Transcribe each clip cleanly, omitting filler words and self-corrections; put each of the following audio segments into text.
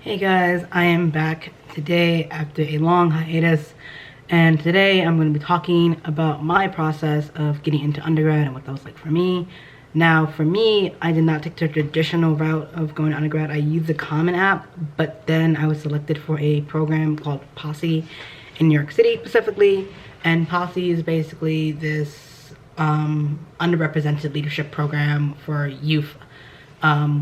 Hey guys, I am back today after a long hiatus, and today I'm going to be talking about my process of getting into undergrad and what that was like for me. Now for me, I did not take the traditional route of going to undergrad. I used the Common App, but then I was selected for a program called Posse in New York City specifically, and Posse is basically this underrepresented leadership program for youth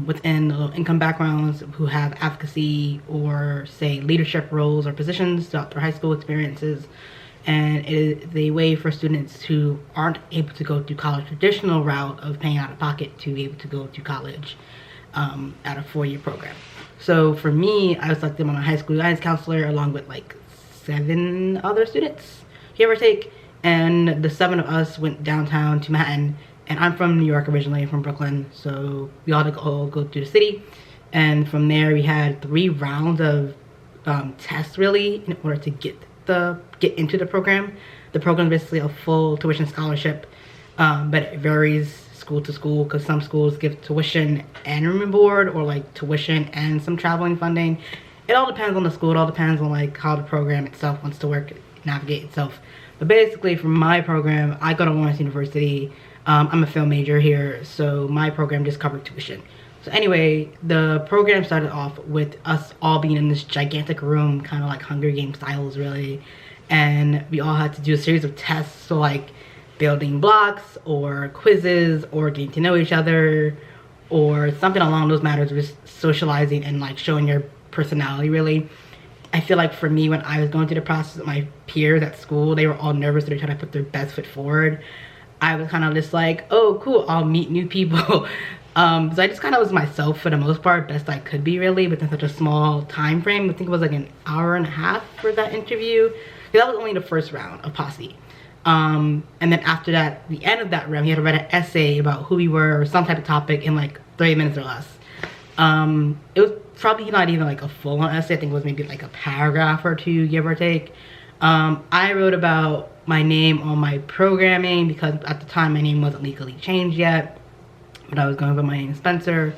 within low income backgrounds who have advocacy or say leadership roles or positions throughout their high school experiences. And it is a way for students who aren't able to go through college traditional route of paying out of pocket to be able to go to college at a 4-year program. So for me, I was selected by my high school guidance counselor along with like 7 other students, give or take, and the 7 of us went downtown to Manhattan. And I'm from New York originally, from Brooklyn, so we all go to the city. And from there, we had 3 rounds of tests, really, in order to get into the program. The program is basically a full tuition scholarship, but it varies school to school because some schools give tuition and room and board, or like tuition and some traveling funding. It all depends on the school. It all depends on like how the program itself wants to work, navigate itself. But basically, for my program, I go to Lawrence University. I'm a film major here, so my program just covered tuition. So anyway, the program started off with us all being in this gigantic room, kind of like Hunger Games styles, really. And we all had to do a series of tests, so like building blocks or quizzes or getting to know each other or something along those matters, just socializing and like showing your personality, really. I feel like for me, when I was going through the process with my peers at school, they were all nervous. They were trying to put their best foot forward. I was kind of just like, oh cool, I'll meet new people. So I just kind of was myself for the most part, best I could be, really, within such a small time frame. I think it was like an hour and a half for that interview. That was only the first round of Posse. And then after that, the end of that round, you had to write an essay about who we were or some type of topic in like 30 minutes or less. It was probably not even like a full-on essay. I think it was maybe like a paragraph or 2, give or take. I wrote about my name on my programming because at the time my name wasn't legally changed yet, but I was going by my name Spencer,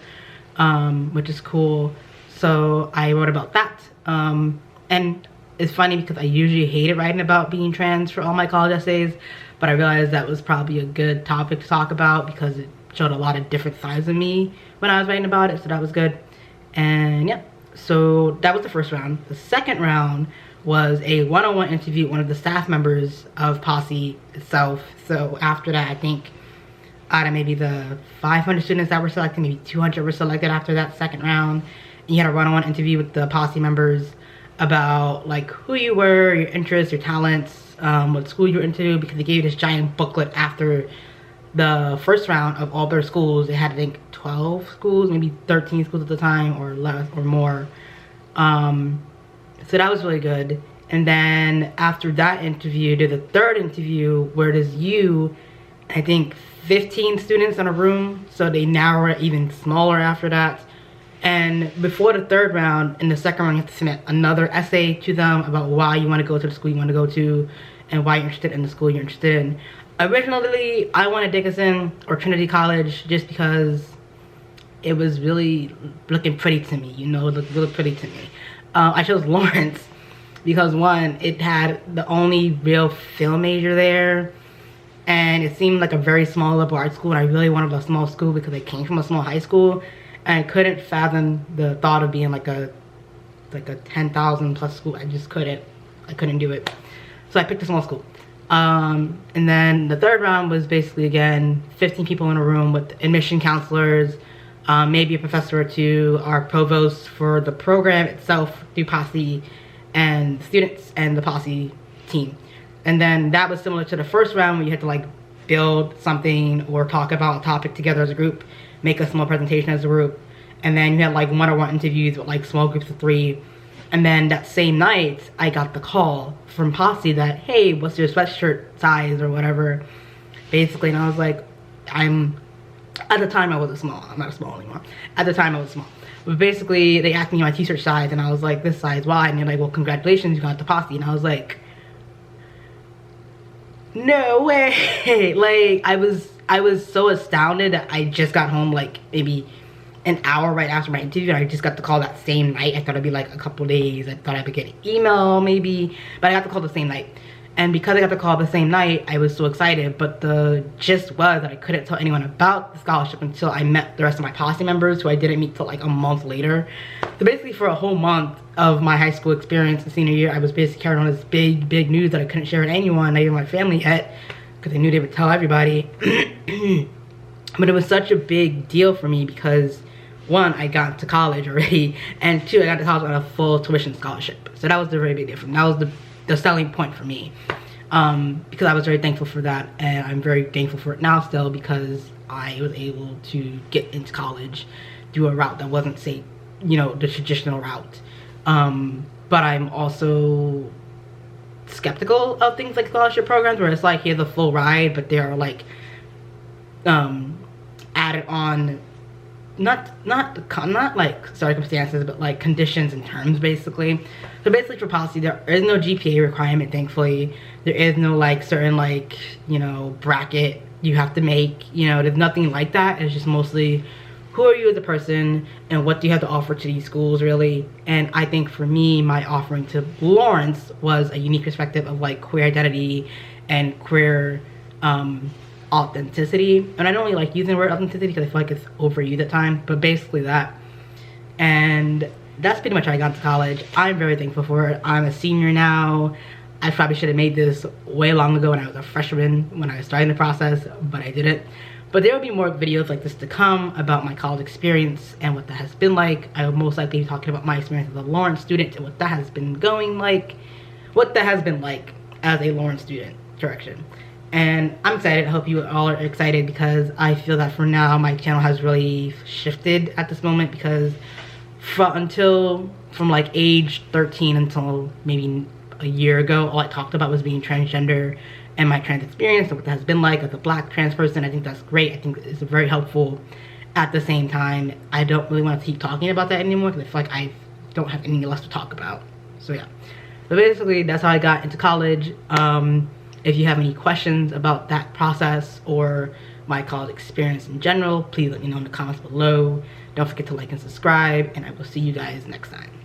which is cool. So I wrote about that. And it's funny because I usually hated writing about being trans for all my college essays, but I realized that was probably a good topic to talk about because it showed a lot of different sides of me when I was writing about it, so that was good. And yeah, so that was the first round. The second round was a one-on-one interview with one of the staff members of Posse itself. So after that, I think out of maybe the 500 students that were selected, maybe 200 were selected after that second round. And you had a one-on-one interview with the Posse members about like who you were, your interests, your talents, what school you were into, because they gave you this giant booklet after the first round of all their schools. They had, I think, 12 schools, maybe 13 schools at the time, or less or more. So that was really good. And then after that interview, did the third interview where there's you, I think 15 students in a room, so they narrow it even smaller after that. And before the third round, in the second round, you have to submit another essay to them about why you want to go to the school you want to go to and why you're interested in the school you're interested in. Originally, I wanted Dickinson or Trinity College just because it was really looking pretty to me, you know, it looked really pretty to me. I chose Lawrence because, one, it had the only real film major there, and it seemed like a very small liberal arts school, and I really wanted a small school because I came from a small high school, and I couldn't fathom the thought of being like a 10,000 plus school. I just couldn't do it. So I picked a small school. And then the third round was basically, again, 15 people in a room with admission counselors, maybe a professor or 2, our provost for the program itself through Posse, and students and the Posse team. And then that was similar to the first round where you had to like build something or talk about a topic together as a group, make a small presentation as a group, and then you had like one-on-one interviews with like small groups of 3. And then that same night, I got the call from Posse that, hey, what's your sweatshirt size or whatever, basically. And I was like, at the time I wasn't small. I'm not small anymore. At the time I was small. But basically, they asked me my t-shirt size, and I was like, this size, why? And they're like, well, congratulations, you got the Posse. And I was like, no way. Like, I was so astounded that I just got home like maybe an hour right after my interview, and I just got the call that same night. I thought it'd be like a couple days. I thought I would get an email maybe, but I got the call the same night. And because I got the call the same night, I was so excited. But the gist was that I couldn't tell anyone about the scholarship until I met the rest of my Posse members, who I didn't meet till like a month later. So basically for a whole month of my high school experience, the senior year, I was basically carrying on this big news that I couldn't share with anyone, not even my family yet, because I knew they would tell everybody. But it was such a big deal for me because, one, I got to college already, and two, I got to college on a full tuition scholarship. So that was the very big deal for me. That was the selling point for me, because I was very thankful for that, and I'm very thankful for it now still, because I was able to get into college through a route that wasn't, say, you know, the traditional route. But I'm also skeptical of things like scholarship programs where it's like, here's a full ride, but there are like added on not like circumstances, but like conditions and terms, basically. So basically for Posse, there is no GPA requirement, thankfully. There is no like certain like, you know, bracket you have to make, you know, there's nothing like that. It's just mostly who are you as a person and what do you have to offer to these schools, really. And I think for me, my offering to Lawrence was a unique perspective of like queer identity and queer authenticity. And I don't really like using the word authenticity because I feel like it's overused at times, but basically that. And that's pretty much how I got to college. I'm very thankful for it. I'm a senior now. I probably should have made this way long ago when I was a freshman, when I was starting the process, but I didn't. But there will be more videos like this to come about my college experience and what that has been like. I will most likely be talking about my experience as a Lawrence student and what that has been going like, what that has been like as a Lawrence student, correction. And I'm excited. I hope you all are excited, because I feel that for now my channel has really shifted at this moment, because from like age 13 until maybe a year ago, all I talked about was being transgender and my trans experience and what that has been like as a Black trans person. I think that's great. I think it's very helpful. At the same time, I don't really want to keep talking about that anymore, because I feel like I don't have anything else to talk about. So yeah. So basically, that's how I got into college. If you have any questions about that process or my college experience in general, please let me know in the comments below. Don't forget to like and subscribe, and I will see you guys next time.